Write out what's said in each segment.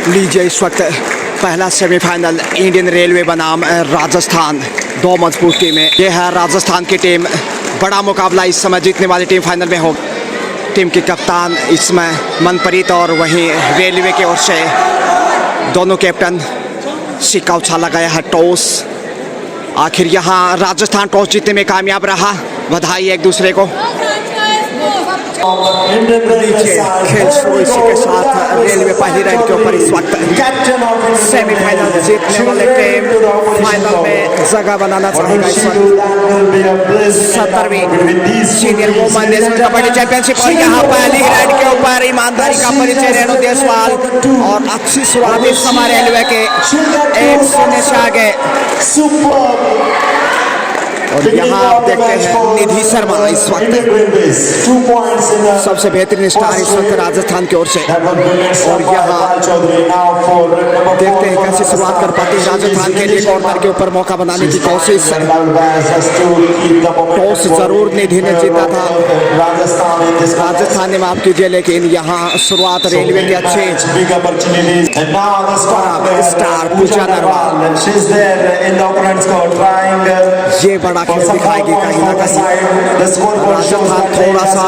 लीजिए इस वक्त पहला सेमीफाइनल इंडियन रेलवे बनाम राजस्थान, दो मजबूत टीमें। यह है राजस्थान की टीम। बड़ा मुकाबला इस समय जीतने वाली टीम फाइनल में हो। टीम के कप्तान इसमें मनप्रीत और वहीं रेलवे की ओर से दोनों कैप्टन सिक्का उछाला गया है टॉस। आखिर यहाँ राजस्थान टॉस जीतने में कामयाब रहा। बधाई एक दूसरे को। खेल शुरू इसी के साथ रेलवे पहली राइड के ऊपर इस वक्त सेमीफाइनल जीतने वाले टीम फाइनल में जगह बनाना चाहेगा। इस वक्त 17वीं senior women national kabaddi championship और यहाँ पहली राइड के ऊपर ईमानदारी का परिचय रेणु देसवाल और अच्छी शुरुआत इस समय रेलवे के 1-0 से आगे। और यहाँ आप देखते हैं निधि शर्मा इस वक्त सबसे बेहतरीन स्टार इस वक्त राजस्थान की ओर से। और यहाँ देखते हैं कैसे शुरुआत कर पाती है राजस्थान के लिए। कॉर्नर के ऊपर मौका बनाने की कोशिश। टॉस जरूर निधि ने जीता था राजस्थान ने, माफ कीजिए, लेकिन यहाँ शुरुआत रेलवे की अच्छी। स्टार पूजा नरवाल ये बड़ा खेल दिखाएगी कहीं ना कहीं। राजस्थान थोड़ा सा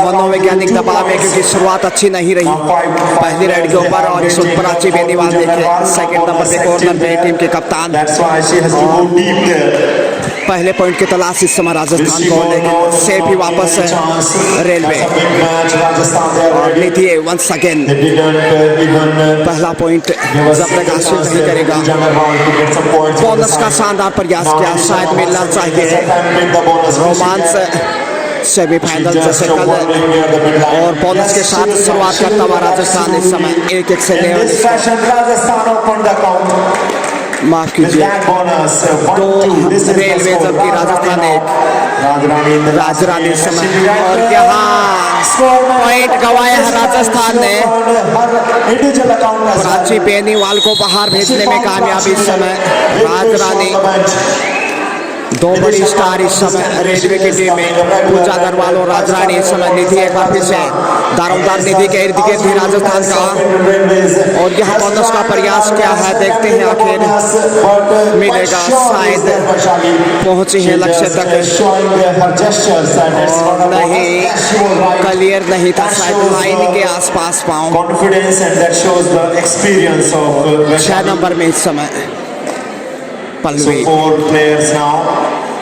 मनोवैज्ञानिक दबाव है क्योंकि शुरुआत अच्छी नहीं रही पहली राइड के ऊपर। और इस वक्त प्राची बेनीवाल देखे सेकंड नंबर पे कॉर्नर पे टीम के कप्तान। पहले पॉइंट की तलाश इस समय राजस्थान को, लेकिन सेफ ही वापस रेलवे। और निधि वंस अगेन पहला पॉइंट जब तक हासिल नहीं करेगा। बोनस का शानदार प्रयास किया, शायद मिलना चाहिए। रोमांस सेमीफाइनल जैसे कल और बोनस के साथ शुरुआत करता हुआ राजस्थान इस समय 1-1 से माफ कीजिए 2 रेलवे जबकि राजस्थान 1 राजरानी समय। और यहाँ पॉइंट गंवाया है राजस्थान ने। प्राची बेनीवाल को बाहर भेजने में कामयाबी इस समय राजरानी। 2 बड़ी स्टार इस समय रेलवे की टीम में, पूजा नरवाल और राजरानी। इस समय निधि एक बार फिर से दारोमदार निधि के इर्द गिर्द राजस्थान का। और यहाँ बोनस का प्रयास क्या है, देखते हैं आखिर मिलेगा। शायद पहुंची है लक्ष्य तक, नहीं क्लियर नहीं था, शायद लाइन के आसपास पाऊं। 6 नंबर में इस समय पल्लवी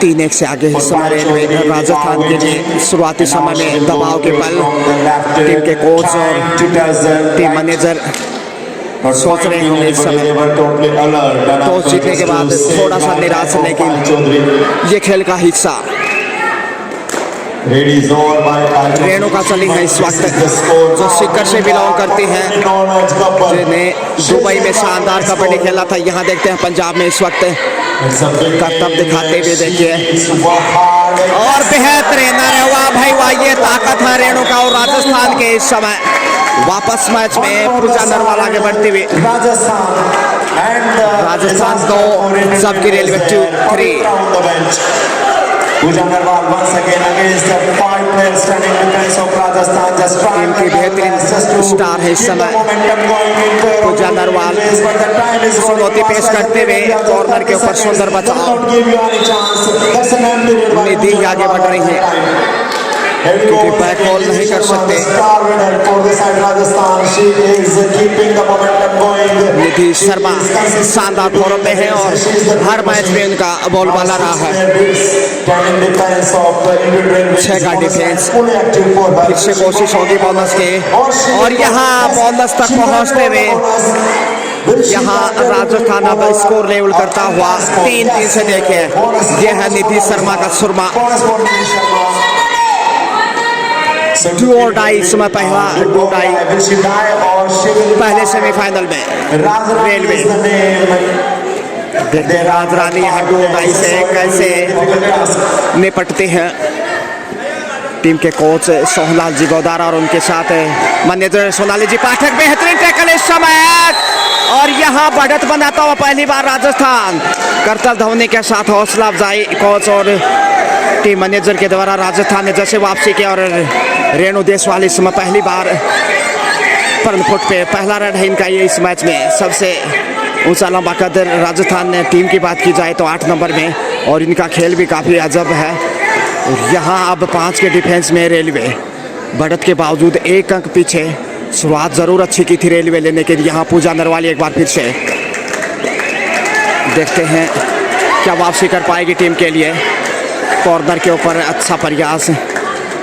3-1 से आगे इस समय रेलवे। राजस्थान के लिए शुरुआती समय में दबाव के बल टीम के कोच और टीम मैनेजर सोच रहे होंगे इस समय टॉस जीतने के बाद थोड़ा सा निराश, लेकिन ये खेल का हिस्सा। रेणुका चली है इस वक्त जो सीकर से बिलोंग करती हैं, जिन्हें दुबई में शानदार कबड्डी खेला था। यहाँ देखते हैं पंजाब में इस वक्त करतब दिखाते हुए देखिए। और बेहतरीन, अरे वाह भाई वाह, ये ताकत है रेणुका और राजस्थान के इस समय। वापस मैच में पूजा नरवाल आगे बढ़ती हुई। राजस्थान 2 सबकी railway 2-3। Pooja Narwal once again against the 5 players standing in defense of Rajasthan, just trying की बेहतरीन स्टार है इस समय पूजा नरवाल। चुनौती पेश करते हुए कॉर्नर के ऊपर सुंदर बचाव। निधि आगे बढ़ रही है क्योंकि बैक बॉल नहीं कर सकते। निधि शर्मा शानदार फॉर्म में है और हर मैच में उनका बॉल वाला रहा है। 6 का डिफेंस, फिर से कोशिश होगी बोनस के। और यहाँ बोनस तक पहुँचते हुए यहाँ राजस्थान अब स्कोर लेवल करता हुआ 3-3 से देखे। यह है निधि शर्मा का सुरमा। 2 और डाई इस समय पहला 2 डाई पहले सेमीफाइनल में रेलवे। देखते हैं राजरानी यहाँ 2 डाई से कैसे निपटते हैं। टीम के कोच सोहनलाल जी गोदारा और उनके साथ मैनेजर सोनाली जी पाठक। बेहतरीन टैकल इस समय और यहाँ बढ़त बनाता हुआ पहली बार राजस्थान। करतल धोनी के साथ हौसला अफजाई कोच और टीम मैनेजर के द्वारा राजस्थान ने जैसे वापसी की। और रेणु देसवाल इस समय पहली बार 55 फुट पे पहला रन है इनका ये इस मैच में। सबसे ऊंचा लंबा कद राजस्थान ने टीम की बात की जाए तो 8 नंबर में, और इनका खेल भी काफ़ी अजब है। यहाँ अब 5 के डिफेंस में रेलवे बढ़त के बावजूद 1 अंक पीछे। शुरुआत ज़रूर अच्छी की थी रेलवे लेने के लिए। यहाँ पूजा नरवाल एक बार फिर से देखते हैं क्या वापसी कर पाएगी टीम के लिए। कॉर्नर के ऊपर अच्छा प्रयास,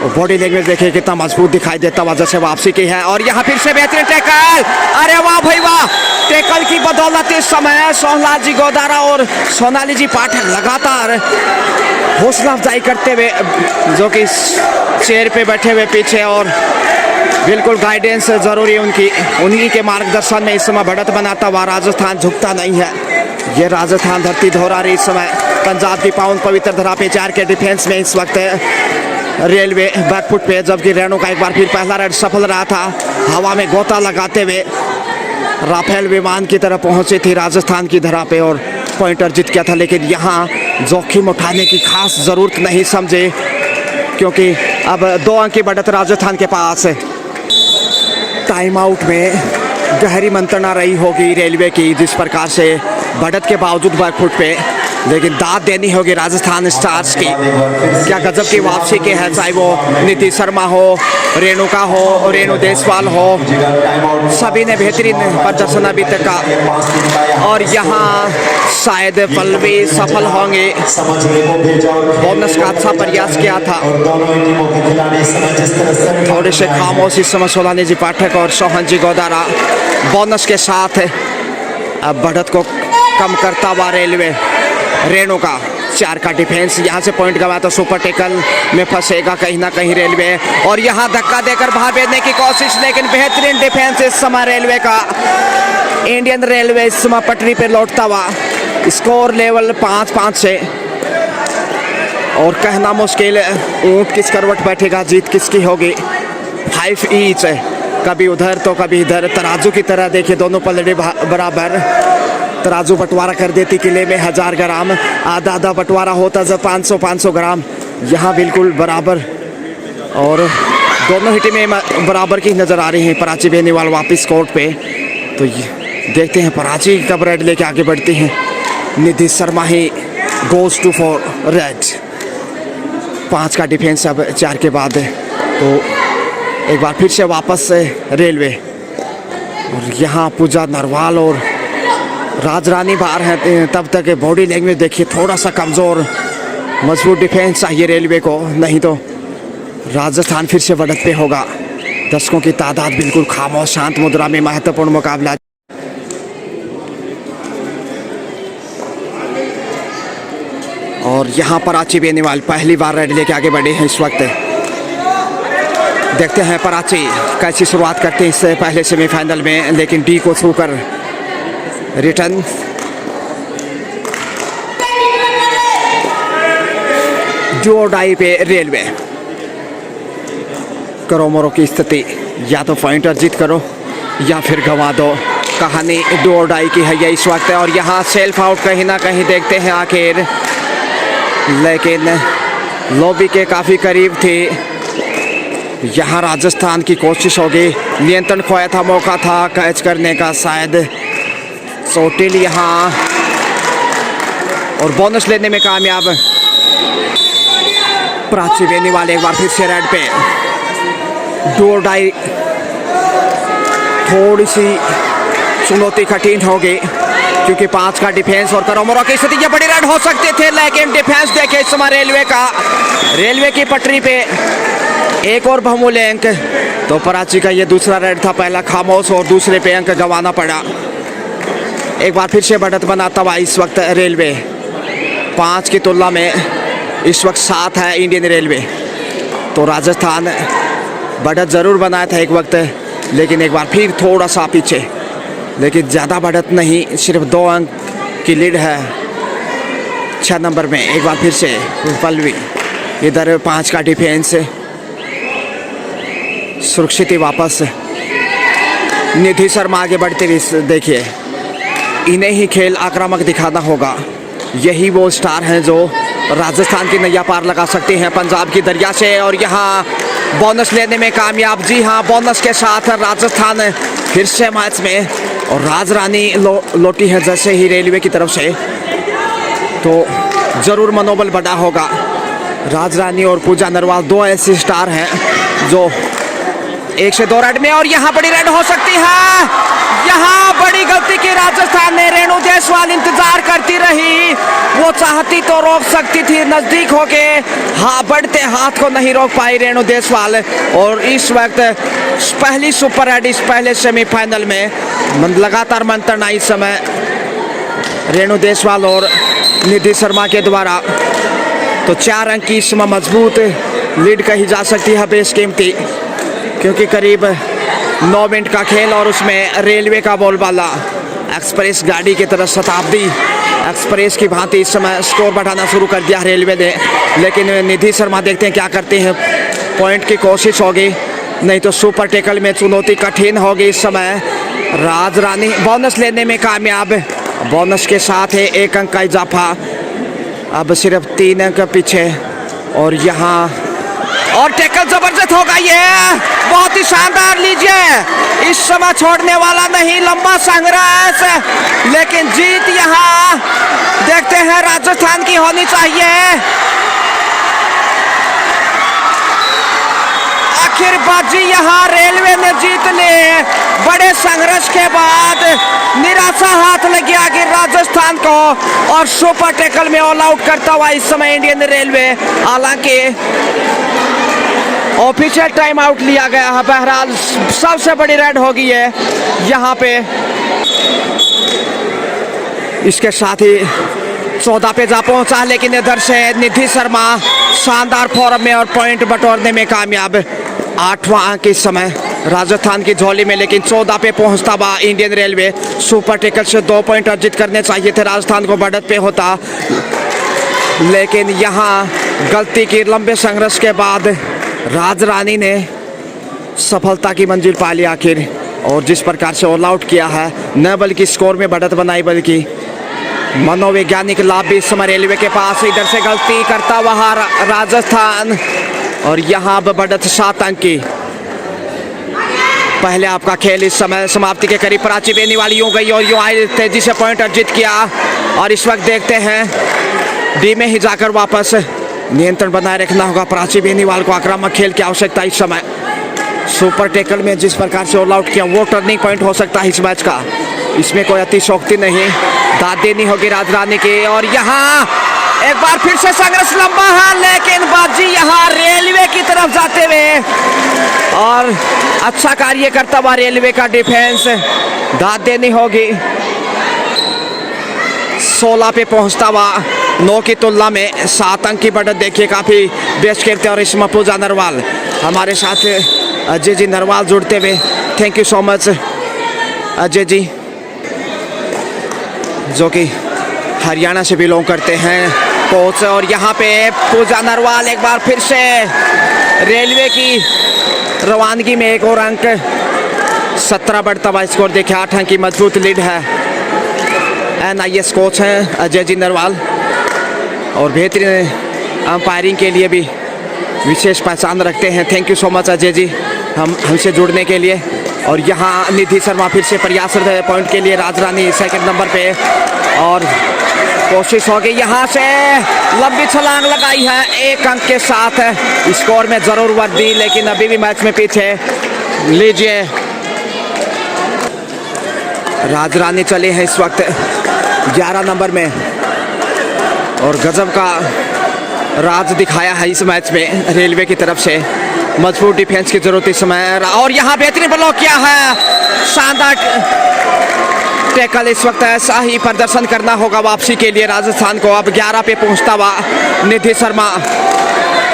बॉडी लैंग्वेज देखिए कितना मजबूत दिखाई देता वजह से वापसी की है। और यहाँ फिर से बेहतरीन टैकल, अरे वाह भाई वाह, टैकल की बदौलत इस समय सोहनलाल जी गोदारा और सोनाली जी पाठक लगातार हौसला अफजाई करते हुए, जो कि चेयर पे बैठे हुए पीछे, और बिल्कुल गाइडेंस जरूरी उनकी, उन्हीं के मार्गदर्शन में इस समय बढ़त बनाता हुआ राजस्थान झुकता नहीं है। ये राजस्थान धरती दोहरा रही इस समय। पंजाब की पाउन पवित्र धरा पे 4 के डिफेंस में इस वक्त रेलवे बैकफुट पे, जबकि रेणु का एक बार फिर पहला रन सफल रहा था। हवा में गोता लगाते हुए राफेल विमान की तरफ पहुंची थी राजस्थान की धरा पे और पॉइंटर जीत गया था। लेकिन यहाँ जोखिम उठाने की खास ज़रूरत नहीं समझे, क्योंकि अब 2 अंक की बढ़त राजस्थान के पास। टाइम आउट में गहरी मंत्रणा रही होगी रेलवे की, जिस प्रकार से बढ़त के बावजूद बैकफुट पे, लेकिन दाद देनी होगी राजस्थान स्टार्स की। क्या गजब की वापसी के है, चाहे वो नीतीश शर्मा हो, रेणुका हो, रेणु देशवाल हो, सभी ने बेहतरीन प्रदर्शन अभी तक का। और यहाँ शायद पल्लवी सफल होंगे, बोनस का अच्छा प्रयास किया था। थोड़े से खामोश इस समय सोनाली जी पाठक और सोहन जी गोदारा बोनस के साथ अब बढ़त को कम करता हुआ रेलवे। रेणु का 4 का डिफेंस, यहाँ से पॉइंट गवा तो सुपर टेकल में फंसेगा कहीं ना कहीं रेलवे। और यहाँ धक्का देकर बाहर भेजने की कोशिश, लेकिन बेहतरीन डिफेंस इस समय रेलवे का। इंडियन रेलवे इस समय पटरी पे लौटता हुआ, स्कोर लेवल 5-5 से। और कहना मुश्किल, ऊंट किस करवट बैठेगा, जीत किसकी होगी। 5 ईच, कभी उधर तो कभी इधर, तराजू की तरह देखिए दोनों पलड़े बराबर। तराजू बंटवारा कर देती किले में 1000 ग्राम, आधा आधा बंटवारा होता जब 500-500 ग्राम। यहाँ बिल्कुल बराबर, और दोनों ही टीमें बराबर की नज़र आ रही हैं। प्राची बेनीवाल वापस कोर्ट पे, तो देखते हैं प्राची कब रेड लेके आगे बढ़ती हैं। Nidhi Sharma he goes to for raid. 5 का डिफेंस अब 4 के बाद, तो एक बार फिर से वापस रेलवे। और यहाँ पूजा नरवाल और राजरानी बाहर हैं, तब तक बॉडी लैंग्वेज देखिए थोड़ा सा कमज़ोर। मजबूत डिफेंस चाहिए रेलवे को, नहीं तो राजस्थान फिर से बढ़त पे होगा। दर्शकों की तादाद बिल्कुल खामोश शांत मुद्रा में महत्वपूर्ण मुकाबला। और यहाँ प्राची बेनीवाल पहली बार रेड लेके आगे बढ़े हैं इस वक्त। देखते हैं प्राची कैसी शुरुआत करते हैं इससे पहले सेमीफाइनल में, लेकिन डी को थ्रू कर रिटर्न। डू डाई पे रेलवे। करो मरो की स्थिति, या तो पॉइंटर जीत करो या फिर गंवा दो। कहानी डू डाई की है ये इस वक्त। और यहाँ सेल्फ आउट कहीं ना कहीं देखते हैं आखिर, लेकिन लॉबी के काफ़ी करीब थी। यहाँ राजस्थान की कोशिश होगी, नियंत्रण खोया था, मौका था कैच करने का शायद। सोटिल यहाँ, और बोनस लेने में कामयाब प्राची बेनीवाल एक बार फिर से रेड पे। डू और डाई थोड़ी सी चुनौती कठिन होगी, क्योंकि 5 का डिफेंस और करोमोरो की स्थिति, ये बड़ी रेड हो सकते थे, लेकिन डिफेंस देखे इस समय रेलवे का। रेलवे की पटरी पे एक और बहुमूल्य अंक, तो प्राची का ये दूसरा रेड था, पहला खामोश और दूसरे पे अंक गंवाना पड़ा। एक बार फिर से बढ़त बनाता हुआ इस वक्त रेलवे। 5 की तुलना में इस वक्त 7 है इंडियन रेलवे। तो राजस्थान बढ़त ज़रूर बनाया था एक वक्त, लेकिन एक बार फिर थोड़ा सा पीछे, लेकिन ज़्यादा बढ़त नहीं, सिर्फ 2 अंक की लीड है 6 नंबर में। एक बार फिर से पल्लवी, इधर 5 का डिफेंस सुरक्षित ही वापस। निधि शर्मा आगे बढ़ते हुए देखिए, इन्हें ही खेल आक्रामक दिखाना होगा। यही वो स्टार हैं जो राजस्थान की नैया पार लगा सकते हैं पंजाब की दरिया से। और यहाँ बोनस लेने में कामयाब। जी हाँ, बोनस के साथ राजस्थान फिर से मैच में, और राजरानी लौटी है जैसे ही रेलवे की तरफ से, तो ज़रूर मनोबल बढ़ा होगा। राजरानी और पूजा नरवाल दो ऐसे स्टार हैं जो 1 से 2 रेड में, और यहाँ बड़ी रेड हो सकती है। यहाँ बड़ी गलती की राजस्थान ने। रेणु देशवाल इंतजार करती रही, वो चाहती तो रोक सकती थी, नजदीक होके हाँ बढ़ते हाथ को नहीं रोक पाई रेणु देशवाल। और इस वक्त पहली सुपर रेड इस पहले सेमीफाइनल में लगातार मंथन इस समय रेणु देशवाल और निधि शर्मा के द्वारा। तो 4 अंक की इस समय मजबूत लीड कही जा सकती है बेशकीमती, क्योंकि करीब 9 मिनट का खेल और उसमें रेलवे का बोलबाला एक्सप्रेस गाड़ी की तरह शताब्दी एक्सप्रेस की भांति इस समय स्कोर बढ़ाना शुरू कर दिया रेलवे ने। लेकिन निधि शर्मा देखते हैं क्या करते हैं, पॉइंट की कोशिश होगी, नहीं तो सुपर टेकल में चुनौती कठिन होगी इस समय। राजरानी बोनस लेने में कामयाब, बोनस के साथ है 1 अंक का इजाफा, अब सिर्फ 3 अंक पीछे। और यहाँ और टैकल जबरदस्त होगा, ये बहुत ही शानदार। लीजिए, इस समय छोड़ने वाला नहीं, लंबा संघर्ष, लेकिन जीत यहाँ देखते हैं राजस्थान की होनी चाहिए। आखिर बाजी यहाँ रेलवे ने जीत ली। बड़े संघर्ष के बाद निराशा हाथ लग गया कि राजस्थान को, और सुपर टैकल में ऑल आउट करता हुआ इस समय इंडियन रेलवे। हालांकि ऑफिशियल टाइम आउट लिया गया है। बहरहाल सबसे बड़ी रेड होगी है यहाँ पे। इसके साथ ही 14 पे जा पहुंचा, लेकिन इधर से निधि शर्मा शानदार फॉर्म में और पॉइंट बटोरने में कामयाब। 8वां अंक इस समय राजस्थान की झोली में, लेकिन 14 पे पहुंचता हुआ इंडियन रेलवे। सुपर टेकल से 2 पॉइंट अर्जित करने चाहिए थे राजस्थान को, बढ़त पे होता, लेकिन यहाँ गलती की। लंबे संघर्ष के बाद राजरानी ने सफलता की मंजिल पा ली आखिर, और जिस प्रकार से ऑल आउट किया है, न बल्कि स्कोर में बढ़त बनाई बल्कि मनोवैज्ञानिक लाभ भी इस समय रेलवे के पास। इधर से गलती करता हुआ राजस्थान, और यहाँ अब बढ़त 7 अंक की। पहले आपका खेल इस समय समाप्ति के करीब। प्राची बेनीवाल यूं गई और यूं आई, तेजी से पॉइंट अर्जित किया, और इस वक्त देखते हैं डी में ही जाकर वापस नियंत्रण बनाए रखना होगा प्राची बेनीवाल को। आक्रामक खेल की आवश्यकता इस समय। सुपर टेकल में जिस प्रकार से ऑल आउट किया, वो टर्निंग पॉइंट हो सकता है इस मैच का, इसमें कोई अतिशोक्ति नहीं। दाद देनी होगी राजरानी की, और यहाँ एक बार फिर से संघर्ष लंबा है, लेकिन बाजी यहाँ रेलवे की तरफ जाते हुए, और अच्छा कार्य करता हुआ रेलवे का डिफेंस। दाद देनी होगी। 16 पे पहुंचता हुआ 9 की तुलना में 7 अंक की बढ़त देखिए, काफ़ी बेस्ट खेलते हैं। और इसमें पूजा नरवाल हमारे साथ, अजय जी नरवाल जुड़ते हुए, thank you so much Ajay ji, जो कि हरियाणा से बिलोंग करते हैं कोच। और यहाँ पे पूजा नरवाल एक बार फिर से रेलवे की रवानगी में 1 और अंक, 17 बढ़ता हुआ स्कोर देखिए। 8 अंक की मजबूत लीड है। NIS कोच हैं अजय जी नरवाल, और बेहतरीन अंपायरिंग के लिए भी विशेष पहचान रखते हैं। Thank you so much Ajay ji हमसे जुड़ने के लिए। और यहाँ निधि शर्मा फिर से प्रयासरत है पॉइंट के लिए। राजरानी 2nd नंबर पे, और कोशिश होगी यहाँ से, लंबी छलांग लगाई है 1 अंक के साथ। स्कोर में जरूर वृद्धि, लेकिन अभी भी मैच में पीछे। लीजिए, राजरानी चले हैं इस वक्त 11 नंबर में, और गजब का राज दिखाया है इस मैच में रेलवे की तरफ से। मजबूत डिफेंस की जरूरत इस समय, और यहाँ बेहतरीन ब्लॉक किया है। शानदार टैकल। इस वक्त ऐसा ही प्रदर्शन करना होगा वापसी के लिए राजस्थान को। अब 11 पे पहुंचता हुआ निधि शर्मा,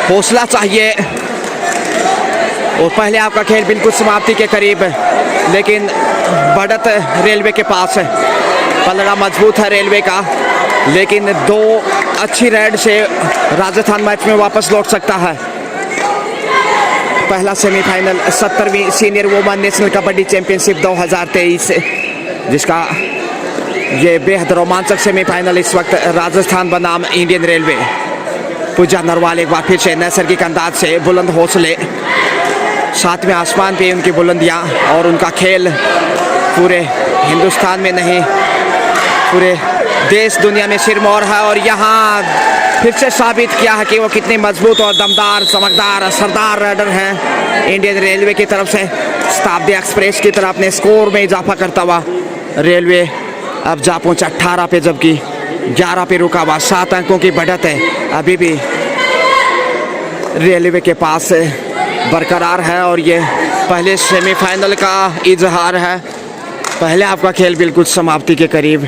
हौसला चाहिए। और पहले आपका खेल बिल्कुल समाप्ति के करीब, लेकिन बढ़त रेलवे के पास है। पलड़ा मजबूत है रेलवे का, लेकिन 2 अच्छी रेड से राजस्थान मैच में वापस लौट सकता है। पहला सेमीफाइनल 70वीं senior women national kabaddi championship 2023, जिसका ये बेहद रोमांचक सेमीफाइनल इस वक्त राजस्थान बनाम इंडियन रेलवे। पूजा नरवाल एक बार फिर से नैसर्गिक अंदाज से बुलंद हौसले, सातवें आसमान पे उनकी बुलंदियाँ और उनका खेल पूरे हिंदुस्तान में नहीं पूरे देश दुनिया में सिरमौर है। और यहाँ फिर से साबित किया है कि वो कितने मजबूत और दमदार, चमकदार, असरदार राइडर हैं। इंडियन रेलवे की तरफ से शताब्दी एक्सप्रेस की तरफ अपने स्कोर में इजाफा करता हुआ रेलवे अब जा पहुँचा 18 पे, जबकि 11 पे रुका हुआ। 7 अंकों की बढ़त है अभी भी रेलवे के पास बरकरार है। और ये पहले सेमीफाइनल का इजहार है। पहले आपका खेल बिल्कुल समाप्ति के करीब,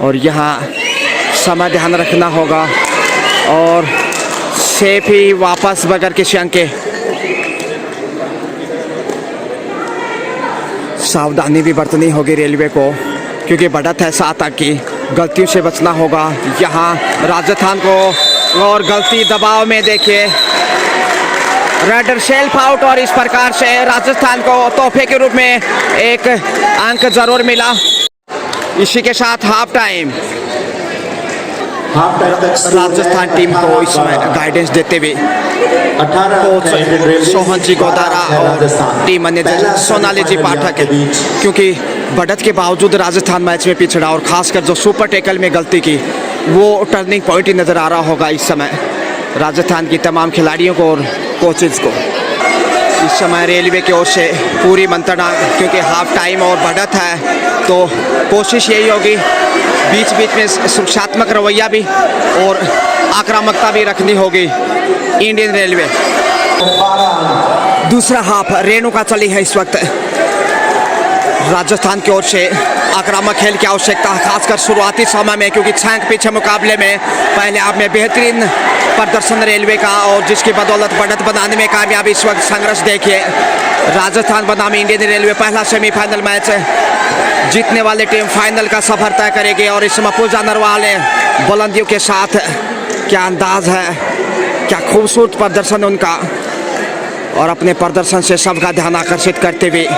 और यहाँ समय ध्यान रखना होगा और सेफ ही वापस बगैर किसी अंक के। सावधानी भी बरतनी होगी रेलवे को, क्योंकि बढ़त है 7 अंक की। गलतियों से बचना होगा यहाँ राजस्थान को। और गलती दबाव में देखिए राइडर सेल्फ आउट, और इस प्रकार से राजस्थान को तोहफे के रूप में एक अंक जरूर मिला। इसी के साथ हाफ टाइम राजस्थान टीम को इस समय गाइडेंस देते हुए कोच सोहन जी गोदारा और टीम मैनेजर सोनाली जी पाठक, क्योंकि बढ़त के बावजूद राजस्थान मैच में पिछड़ा और खासकर जो सुपर टैकल में गलती की वो टर्निंग पॉइंट ही नज़र आ रहा होगा इस समय राजस्थान की तमाम खिलाड़ियों को और कोचेज को। इस समय रेलवे की ओर से पूरी मंत्रणा, क्योंकि हाफ टाइम और बढ़त है तो कोशिश यही होगी बीच बीच में सुरक्षात्मक रवैया भी और आक्रामकता भी रखनी होगी इंडियन रेलवे। दूसरा हाफ रेणुका चली है इस वक्त। राजस्थान की ओर से आक्रामक खेल की आवश्यकता है, खासकर शुरुआती समय में, क्योंकि 6 अंक पीछे मुकाबले में पहले आप में बेहतरीन प्रदर्शन रेलवे का, और जिसकी बदौलत बढ़त बनाने में कामयाबी। इस वक्त संघर्ष देखिए राजस्थान बनाम इंडियन रेलवे। पहला सेमीफाइनल मैच जीतने वाले टीम फाइनल का सफर तय करेगी। और इस समय पूजा नरवाल बुलंदियों के साथ, क्या अंदाज है, क्या खूबसूरत प्रदर्शन उनका, और अपने प्रदर्शन से सबका ध्यान आकर्षित करते हुए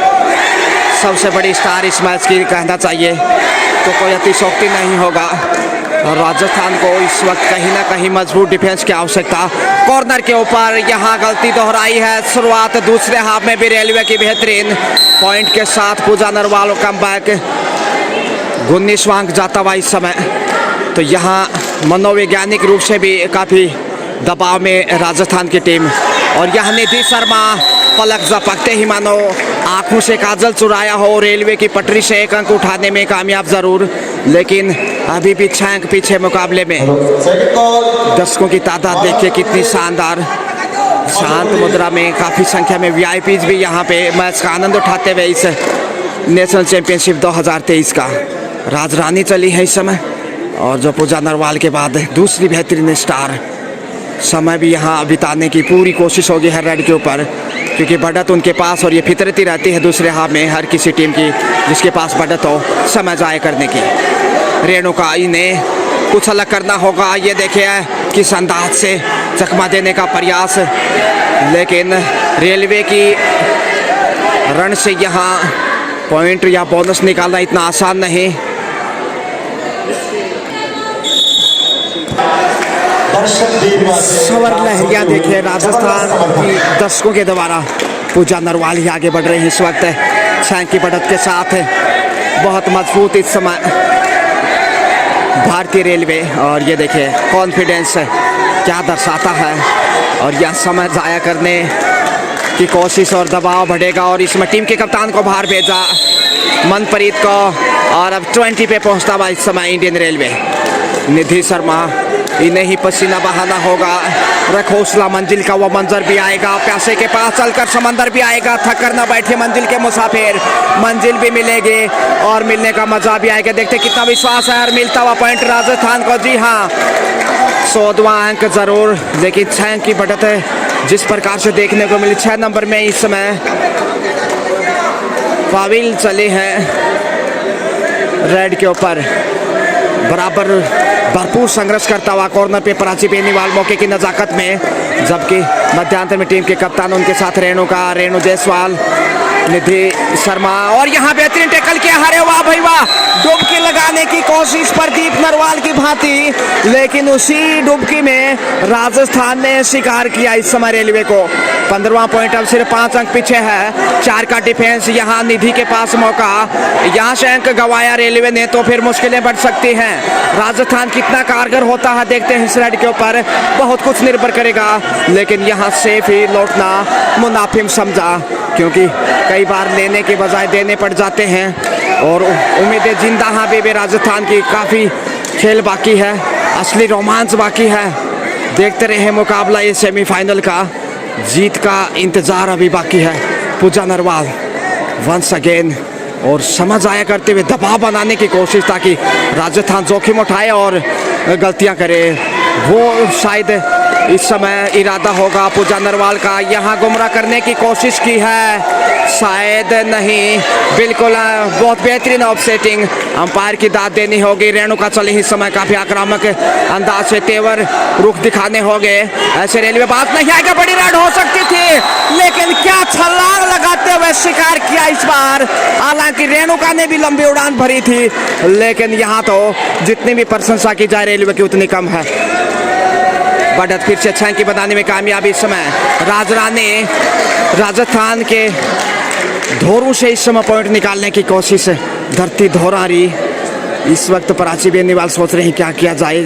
सबसे बड़ी स्टार इस मैच की कहना चाहिए तो कोई अतिशोक्ति नहीं होगा। और राजस्थान को इस वक्त कहीं ना कहीं मजबूत डिफेंस की आवश्यकता। कॉर्नर के ऊपर यहाँ गलती दोहराई है। शुरुआत दूसरे हाफ में भी रेलवे की बेहतरीन पॉइंट के साथ पूजा नरवाल कम बैक 19वां अंक जाता हुआ इस समय। तो यहाँ मनोवैज्ञानिक रूप से भी काफ़ी दबाव में राजस्थान की टीम। और यहाँ निधि शर्मा पलक झपकते ही मानो आंखों से काजल चुराया हो, रेलवे की पटरी से 1 अंक उठाने में कामयाब जरूर, लेकिन अभी भी 6 अंक पीछे मुकाबले में। दर्शकों की तादाद देखिए कितनी शानदार, शांत मुद्रा में काफ़ी संख्या में वीआईपीज भी यहाँ पे मैच का आनंद उठाते हुए इस नेशनल चैंपियनशिप 2023 का राजरानी चली है इस समय। और जो पूजा नरवाल के बाद दूसरी बेहतरीन स्टार, समय भी यहाँ बिताने की पूरी कोशिश होगी हर राइड के ऊपर, क्योंकि बढ़त उनके पास, और ये फितरती रहती है दूसरे हाफ में हर किसी टीम की जिसके पास बढ़त हो समय ज़ाया करने की। रेणुका इन्हें कुछ अलग करना होगा। ये देखिए किस अंदाज से चकमा देने का प्रयास, लेकिन रेलवे की रन से यहाँ पॉइंट या बोनस निकालना इतना आसान नहीं। सवर लहरिया देखिए राजस्थान की दर्शकों के द्वारा। पूजा नरवाल ही आगे बढ़ रही है इस वक्त 6 की बढ़त के साथ। बहुत मजबूत इस समय भारतीय रेलवे, और ये देखिए कॉन्फिडेंस क्या दर्शाता है। और यह समय ज़ाया करने की कोशिश और दबाव बढ़ेगा। और इसमें टीम के कप्तान को बाहर भेजा मनप्रीत को, और अब 20 पे पहुंचता हुआ इस समय इंडियन रेलवे। निधि शर्मा, इन्हें ही पसीना बहाना होगा। रख हौसला, मंजिल का वो मंजर भी आएगा। प्यासे के पास चलकर समंदर भी आएगा। थक कर ना बैठे मंजिल के मुसाफिर, मंजिल भी मिलेगी और मिलने का मजा भी आएगा। देखते कितना विश्वास है, हर मिलता हुआ पॉइंट राजस्थान को। जी हाँ, 100वां अंक जरूर, लेकिन 6 अंक की बढ़त है जिस प्रकार से देखने को मिली। 6 नंबर में इस समय फाविल चले हैं रेड के ऊपर, बराबर भरपूर संघर्ष करता हुआ कॉर्नर पे प्राची बेनीवाल मौके की नजाकत में, जबकि मध्यांतर में टीम के कप्तान उनके साथ रेणुका, रेणु जायसवाल, निधि शर्मा। और यहाँ बेहतरीन टैकल किया, हरे वाह भाई वाह, डुबकी लगा लगाने की कोशिश प्रदीप नरवाल की भांति, लेकिन उसी डुबकी में राजस्थान ने शिकार किया इस समय रेलवे को। 15वां पॉइंट अब सिर्फ 5 अंक पीछे है। 4 का डिफेंस, यहाँ निधि के पास मौका, यहाँ से अंक गंवाया रेलवे ने तो फिर मुश्किलें बढ़ सकती हैं। राजस्थान कितना कारगर होता है देखते हैं इस रेड के ऊपर, बहुत कुछ निर्भर करेगा। लेकिन यहाँ सेफ ही लौटना मुनाफिम समझा, क्योंकि कई बार लेने के बजाय देने पड़ जाते हैं। और उम्मीदें जिंदा हैं भी राजस्थान की, काफ़ी खेल बाकी है, असली रोमांच बाकी है। देखते रहे मुकाबला ये सेमीफाइनल का, जीत का इंतज़ार अभी बाकी है। पूजा नरवाल वंस अगेन, और समझ आया करते हुए दबाव बनाने की कोशिश ताकि राजस्थान जोखिम उठाए और गलतियां करे, वो शायद इस समय इरादा होगा पूजा नरवाल का। यहाँ गुमराह करने की कोशिश की है, शायद नहीं, बिल्कुल बहुत बेहतरीन ऑफसेटिंग, अंपायर की दाद देनी होगी। रेणुका चले इस समय काफी आक्रामक अंदाज से तेवर रुख दिखाने होंगे, ऐसे रेलवे बात नहीं आएगा, बड़ी राइड हो सकती थी, लेकिन क्या छलांग लगाते हुए शिकार किया इस बार। हालांकि रेणुका ने भी लंबी उड़ान भरी थी, लेकिन यहाँ तो जितनी भी प्रशंसा की जाए रेलवे की उतनी कम है। बढ़त फिर से 6 की बनाने में कामयाबी इस समय राजरानी, राजस्थान के धोरू से इस समय पॉइंट निकालने की कोशिश, धरती धोरा रही। इस वक्त प्राची बेनीवाल सोच रहे हैं क्या किया जाए।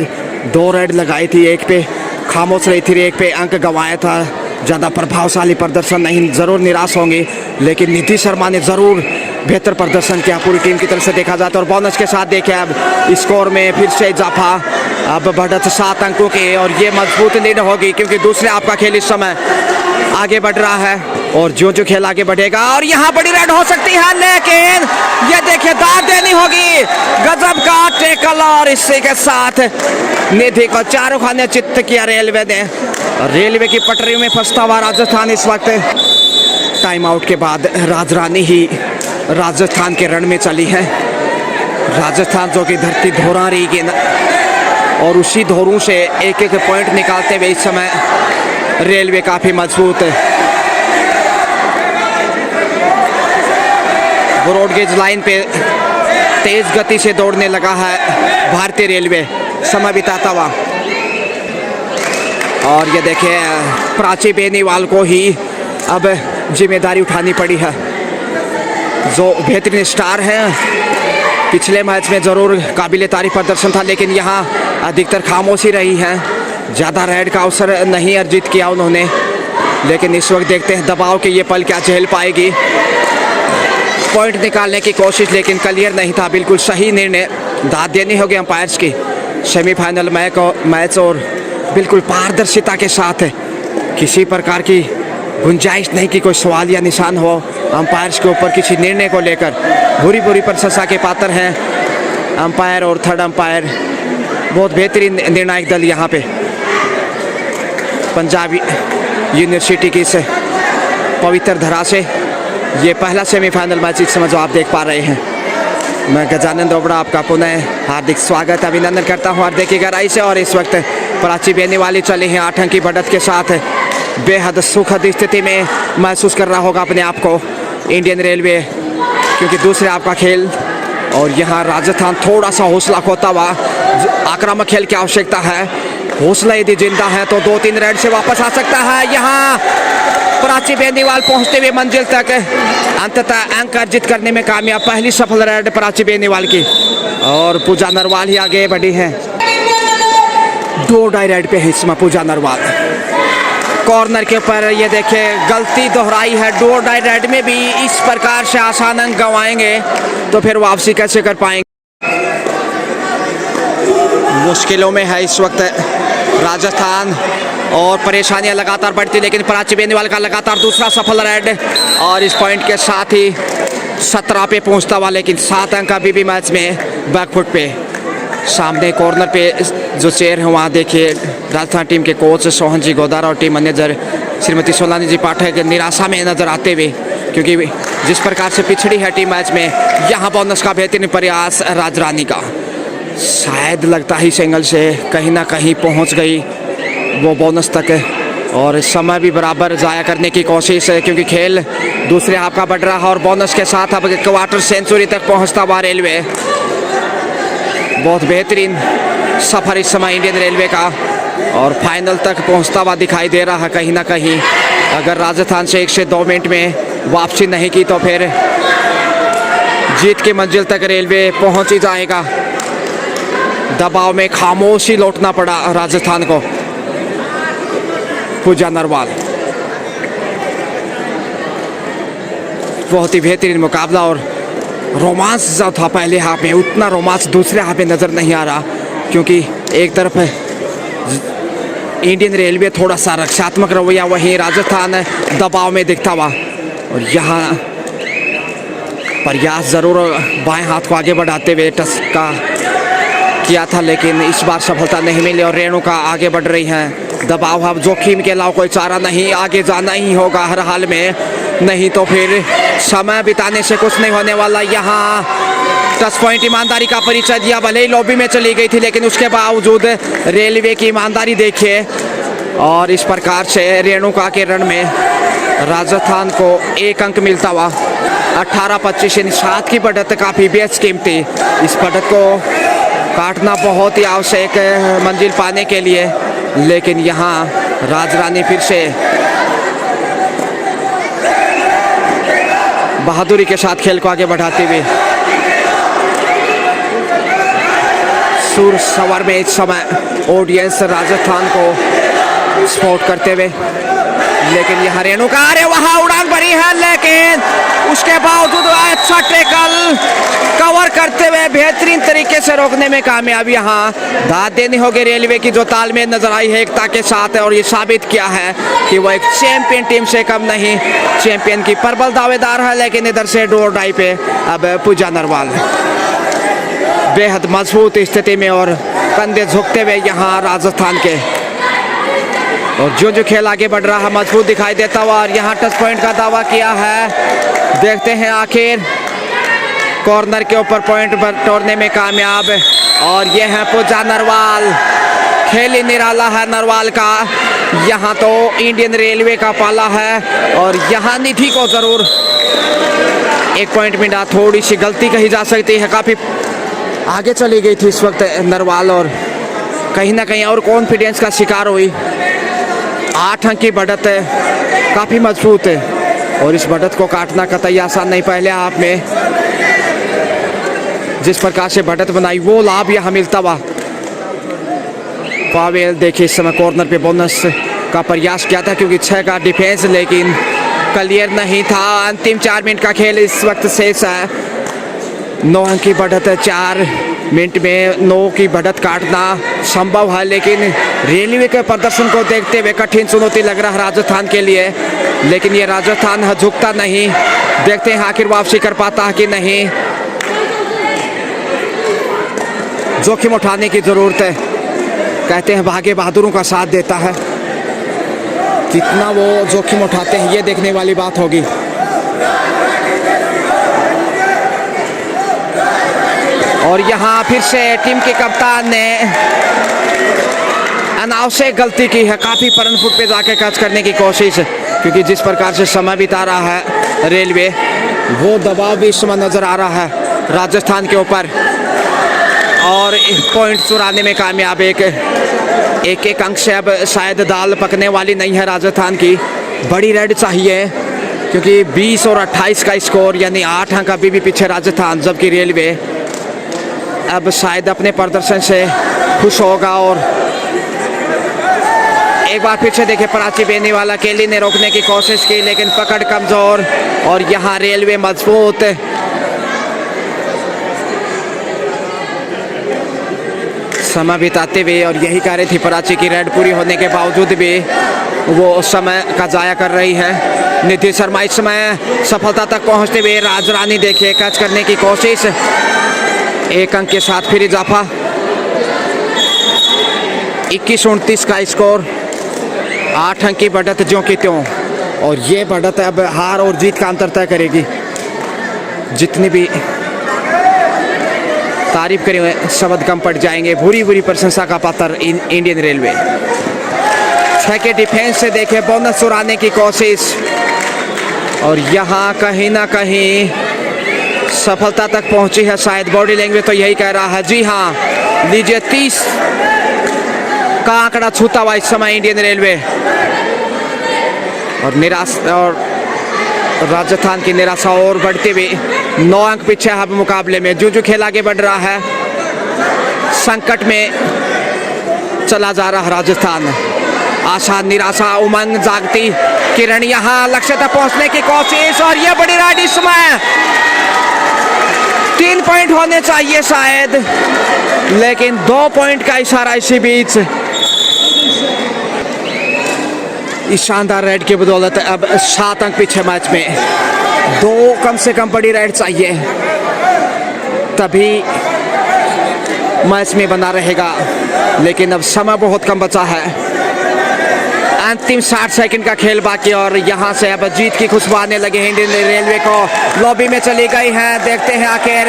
2 रेड लगाई थी, एक पे खामोश रही थी, एक पे अंक गंवाया था। ज़्यादा प्रभावशाली प्रदर्शन नहीं, ज़रूर निराश होंगे, लेकिन नीति शर्मा ने ज़रूर बेहतर प्रदर्शन किया पूरी टीम की तरफ से देखा जाए तो। और बोनस के साथ देखें अब स्कोर में फिर से इजाफा, अब बढ़त 7 अंकों की, और ये मजबूत लीड होगी क्योंकि दूसरे आपका खेल इस समय आगे बढ़ रहा है, और जो खेल आगे बढ़ेगा। और यहाँ बड़ी रेड हो सकती है, लेकिन ये देखिए दाद देनी होगी, गजब का टैकल, और इसी के साथ निधि को चारों खाने चित्त किया रेलवे ने। रेलवे की पटरी में फंसता हुआ राजस्थान इस वक्त टाइम आउट के बाद राजरानी ही राजस्थान के रण में चली है। राजस्थान जो कि धरती धोरा रही की, और उसी धोरों से एक एक पॉइंट निकालते हुए इस समय रेलवे काफी मजबूत ब्रॉडगेज लाइन पे तेज गति से दौड़ने लगा है भारतीय रेलवे समय बिताता हुआ। और ये देखिए प्राची बेनीवाल को ही अब जिम्मेदारी उठानी पड़ी है, जो बेहतरीन स्टार हैं। पिछले मैच में ज़रूर काबिल तारीफ प्रदर्शन था, लेकिन यहाँ अधिकतर खामोशी रही है, ज़्यादा रेड का अवसर नहीं अर्जित किया उन्होंने। लेकिन इस वक्त देखते हैं दबाव के ये पल क्या झेल पाएगी। पॉइंट निकालने की कोशिश, लेकिन क्लियर नहीं था, बिल्कुल सही निर्णय, दाद देनी होगी अंपायर्स की। सेमीफाइनल मैच और बिल्कुल पारदर्शिता के साथ, किसी प्रकार की गुंजाइश नहीं कि कोई सवाल या निशान हो अंपायर्स के ऊपर किसी निर्णय को लेकर। बुरी प्रशंसा के पात्र हैं अंपायर और थर्ड अंपायर, बहुत बेहतरीन निर्णायक दल यहाँ पे पंजाब यूनिवर्सिटी की इस पवित्र धरा से। ये पहला सेमीफाइनल मैच इस समय जो आप देख पा रहे हैं, मैं गजानंद दोबड़ा आपका पुनः हार्दिक स्वागत अभिनंदन करता हूँ। और देखिए गहराई से, और इस वक्त प्राची बेनीवाल चले हैं 8 अंक की बढ़त के साथ, बेहद सुखद स्थिति में महसूस कर रहा होगा अपने आप को इंडियन रेलवे, क्योंकि दूसरे आपका खेल। और यहाँ राजस्थान थोड़ा सा हौसला खोता हुआ, आक्रामक खेल की आवश्यकता है, हौसला यदि जिंदा है तो 2-3 रेड से वापस आ सकता है। यहाँ प्राची बेनीवाल पहुंचते हुए मंजिल तक अंततः अंक अर्जित करने में कामयाब, पहली सफल रेड प्राची बेनीवाल की, और पूजा नरवाल ही आगे बढ़ी है। 2 रेड पे है इसमें पूजा नरवाल। कॉर्नर के ऊपर ये देखिए गलती दोहराई है, 2 रेड में भी इस प्रकार से आसान अंक गंवाएंगे तो फिर वापसी कैसे कर पाएंगे। मुश्किलों में है इस वक्त राजस्थान, और परेशानियां लगातार बढ़ती, लेकिन प्राची बेनीवाल का लगातार दूसरा सफल रेड, और इस पॉइंट के साथ ही 17 पे पहुंचता हुआ, लेकिन 7 अंक अभी भी मैच में बैकफुट पे। सामने कॉर्नर पे जो चेयर है वहाँ देखिए राजस्थान टीम के कोच सोहन जी गोदारा और टीम मैनेजर श्रीमती सोलानी जी पाठक निराशा में नजर आते हुए, क्योंकि जिस प्रकार से पिछड़ी है टीम मैच में। यहाँ बोनस का बेहतरीन प्रयास राजरानी का, शायद लगता ही सिंगल से कहीं ना कहीं पहुँच गई वो बोनस तक, और समय भी बराबर जाया करने की कोशिश है, क्योंकि खेल दूसरे हाफ का बढ़ रहा है। और बोनस के साथ अब क्वार्टर सेंचुरी तक पहुँचता हुआ रेलवे, बहुत बेहतरीन सफ़र इस समय इंडियन रेलवे का, और फाइनल तक पहुंचता हुआ दिखाई दे रहा है कहीं ना कहीं। अगर राजस्थान से 1 से 2 मिनट में वापसी नहीं की तो फिर जीत की मंजिल तक रेलवे पहुंच ही जाएगा। दबाव में खामोशी लौटना पड़ा राजस्थान को। पूजा नरवाल, बहुत ही बेहतरीन मुकाबला, और रोमांस जो था पहले हाफ में उतना रोमांस दूसरे हाफ में नज़र नहीं आ रहा, क्योंकि एक तरफ इंडियन रेलवे थोड़ा सा रक्षात्मक रवैया, वहीं राजस्थान दबाव में दिखता हुआ। और यहाँ प्रयास ज़रूर बाएं हाथ को आगे बढ़ाते हुए टच का किया था, लेकिन इस बार सफलता नहीं मिली और रेणुका आगे बढ़ रही हैं। दबाव अब जोखिम के अलावा कोई चारा नहीं, आगे जाना ही होगा हर हाल में, नहीं तो फिर समय बिताने से कुछ नहीं होने वाला। यहाँ टच पॉइंट ईमानदारी का परिचय दिया, भले ही लॉबी में चली गई थी लेकिन उसके बावजूद रेलवे की ईमानदारी देखिए। और इस प्रकार से रेणुका के रन में राजस्थान को 1 अंक मिलता हुआ। 18-25 इन 7 की बढ़त काफ़ी बेशकीमती। इस बढ़त को काटना बहुत ही आवश्यक मंजिल पाने के लिए, लेकिन यहाँ राजरानी फिर से बहादुरी के साथ खेल को आगे बढ़ाते हुए सुर सवार में इस समय ऑडियंस राजस्थान को सपोर्ट करते हुए, लेकिन यहाँ रेणुका, अरे वहाँ उड़ान भरी है लेकिन उसके बावजूद अच्छा टैकल कवर करते हुए बेहतरीन तरीके से रोकने में कामयाब। यहाँ दाद देनी होगी रेलवे की, जो तालमेल नजर आई है एकता के साथ, और ये साबित किया है कि वो एक चैंपियन टीम से कम नहीं, चैंपियन की प्रबल दावेदार है। लेकिन इधर से डो और डाई पे अब पूजा नरवाल बेहद मजबूत स्थिति में और कंधे झुकते हुए यहाँ राजस्थान के, और जो खेल आगे बढ़ रहा है मजबूत दिखाई देता हुआ। और यहाँ टच पॉइंट का दावा किया है, देखते हैं आखिर कॉर्नर के ऊपर पॉइंट तोड़ने में कामयाब। और ये है पूजा नरवाल, खेल ही निराला है नरवाल का। यहाँ तो इंडियन रेलवे का पाला है, और यहाँ निधि को जरूर 1 पॉइंट मिला, थोड़ी सी गलती कही जा सकती है, काफ़ी आगे चली गई थी इस वक्त नरवाल, और कहीं ना कहीं और कॉन्फिडेंस का शिकार हुई। 8 अंक की बढ़त काफ़ी मजबूत है, और इस बढ़त को काटना कतई आसान नहीं। पहले हाफ में जिस प्रकार से बढ़त बनाई वो लाभ यहाँ मिलता हुआ। पावेल देखिए इस समय कॉर्नर पे बोनस का प्रयास किया था, क्योंकि 6 का डिफेंस लेकिन क्लियर नहीं था। अंतिम 4 मिनट का खेल इस वक्त शेष है। 9 अंक की बढ़त, 4 मिनट में 9 की बढ़त काटना संभव है, लेकिन रेलवे के प्रदर्शन को देखते हुए कठिन चुनौती लग रहा है राजस्थान के लिए। लेकिन ये राजस्थान झुकता नहीं, देखते हैं आखिर वापसी कर पाता है कि नहीं। जोखिम उठाने की जरूरत है, कहते हैं भाग्य बहादुरों का साथ देता है। कितना वो जोखिम उठाते हैं ये देखने वाली बात होगी। और यहाँ फिर से टीम के कप्तान ने अनावश्यक गलती की है, काफ़ी परन फुट पे जाके कैच करने की कोशिश, क्योंकि जिस प्रकार से समय बिता रहा है रेलवे, वो दबाव भी इस समय नज़र आ रहा है राजस्थान के ऊपर, और पॉइंट चुराने में कामयाब। एक अंक से अब शायद दाल पकने वाली नहीं है राजस्थान की, बड़ी रेड चाहिए, क्योंकि 20 और 28 का स्कोर यानी 8 अंक अभी भी पीछे राजस्थान, जबकि रेलवे अब शायद अपने प्रदर्शन से खुश होगा। और एक बार फिर से देखे प्राची बेनीवाला, केली ने रोकने की कोशिश की लेकिन पकड़ कमजोर, और यहाँ रेलवे मजबूत। समय बिताते हुए, और यही कह रही थी प्राची की रेड पूरी होने के बावजूद भी वो समय का जाया कर रही है। निधि शर्मा इस समय सफलता तक पहुंचते हुए, राजरानी देखिए कैच करने की कोशिश, 1 अंक के साथ फिर इजाफा। 21-29 का स्कोर, 8 अंक की बढ़त ज्यों की त्यों, और ये बढ़त अब हार और जीत का अंतर तय करेगी। जितनी भी तारीफ करे हुए शब्द कम पड़ जाएंगे। बुरी बुरी प्रशंसा का पात्र इंडियन रेलवे। 6 के डिफेंस से देखे बोनस चुराने की कोशिश, और यहाँ कहीं ना कहीं सफलता तक पहुंची है शायद, बॉडी लैंग्वेज तो यही कह रहा है। जी हाँ, लीजिए 30 का आंकड़ा छूता हुआ इस समय इंडियन रेलवे, और निराशा और राजस्थान की निराशा और बढ़ते हुए 9 अंक पीछे है मुकाबले में। जो खेल आगे बढ़ रहा है, संकट में चला जा रहा है राजस्थान। आशा, निराशा, उमंग जागती किरण, यहाँ लक्ष्य तक पहुंचने की कोशिश, और ये बड़ी राइड इस समय 3 पॉइंट होने चाहिए शायद, लेकिन 2 पॉइंट का इशारा इसी बीच। इस शानदार राइड की बदौलत अब 7 अंक पीछे मैच में। 2 कम से कम बड़ी राइड चाहिए, तभी मैच में बना रहेगा, लेकिन अब समय बहुत कम बचा है। अंतिम 60 सेकंड का खेल बाकी, और यहाँ से अब जीत की खुशबू आने लगे इंडियन रेलवे को। लॉबी में चली गई हैं, देखते हैं आखिर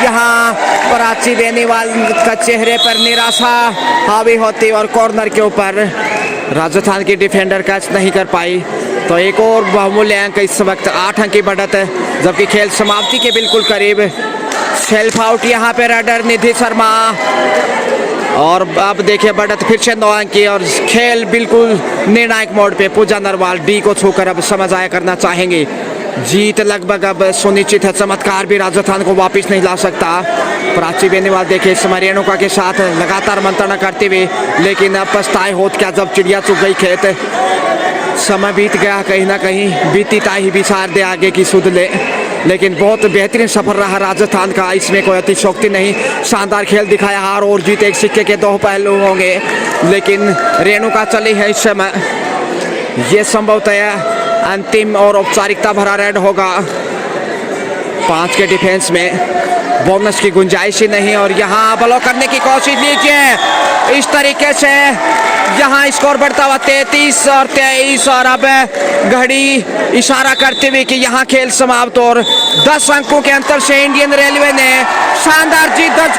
यहाँ प्राची बेनीवाल का चेहरे पर निराशा हावी होती, और कॉर्नर के ऊपर राजस्थान की डिफेंडर कैच नहीं कर पाई। तो एक और बहुमूल्य अंक, इस वक्त 8 अंक की बढ़त है, जबकि खेल समाप्ति के बिल्कुल करीब। सेल्फ आउट यहाँ पे राइडर निधि शर्मा, और अब देखिए बढ़त फिर से 9 अंक की, और खेल बिल्कुल निर्णायक मोड पे। पूजा नरवाल डी को छूकर अब समझ आया करना चाहेंगे। जीत लगभग अब सुनिश्चित है, चमत्कार भी राजस्थान को वापस नहीं ला सकता। प्राची बेनीवाल देखिए इस समय रेणुका के साथ लगातार मंत्रणा करते हुए, लेकिन अब पछताए होत क्या जब चिड़िया चुग गई खेत। समय बीत गया, कहीं ना कहीं बीती ताही विचार दे आगे की सुध ले, लेकिन बहुत बेहतरीन सफर रहा राजस्थान का, इसमें कोई अतिशोक्ति नहीं। शानदार खेल दिखाया, हार और जीत एक सिक्के के 2 पहलू होंगे, लेकिन रेणुका चली है इस समय। ये संभवतः अंतिम और औपचारिकता भरा रेड होगा। 5 के डिफेंस में बोनस की गुंजाइश ही नहीं, और यहाँ ब्लॉक करने की कोशिश लीजिए। इस तरीके से यहाँ स्कोर बढ़ता हुआ 33 और 23, और अब घड़ी इशारा करते हुए कि यहाँ खेल समाप्त, और 10 अंकों के अंतर से इंडियन रेलवे ने शानदार जीत दर्ज